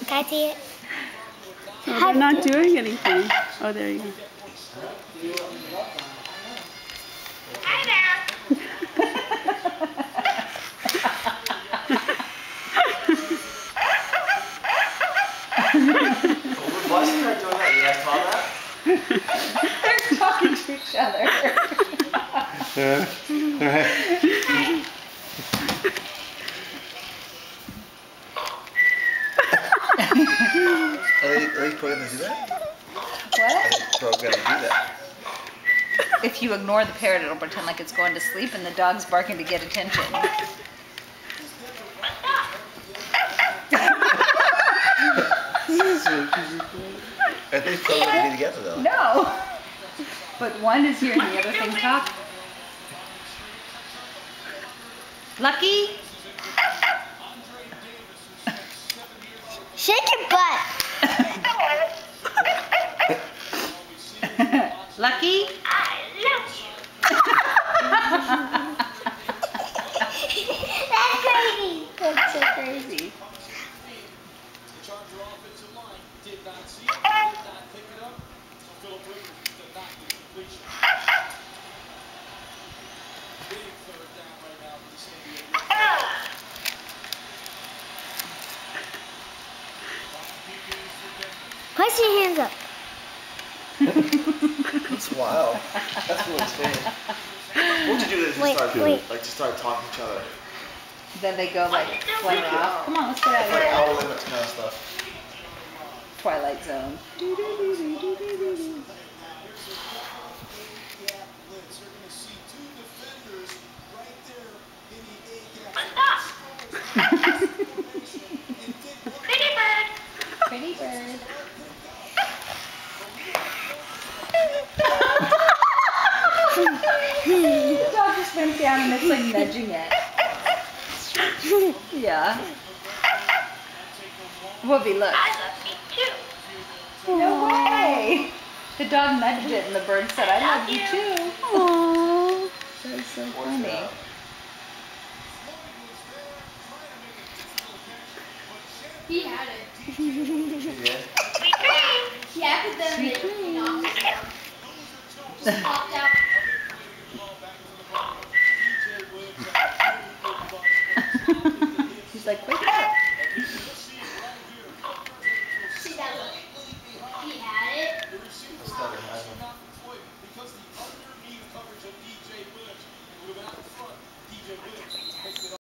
Can I see it? Oh, they're not doing anything. Oh, there you go. Hi there. Why is Parrot doing that? You guys saw that? They're talking to each other. Are they going to do that? What? Parrot going to do that? If you ignore the parrot, it'll pretend like it's going to sleep and the dog's barking to get attention. Are they supposed to be together though? No. But one is here and the other thing talk. Lucky? Shake your butt. Lucky? I love you. That's crazy. That's so crazy. Place your hands up. That's wild. That's really strange. What would you do if you start talking to each other? Then they go like flutter off. Come on, let's get out of Like here. Outer Limits kind of stuff. Twilight Zone. Pretty bird. Pretty bird. The dog just went down and it's like nudging it. Yeah. Whoopi, look. I love me too. No way. The dog nudged it and the bird said, I love you too. Aww. That's so funny. He had it. Yeah. Sweet dreams. Yeah, but then Sweet it dreams. popped out.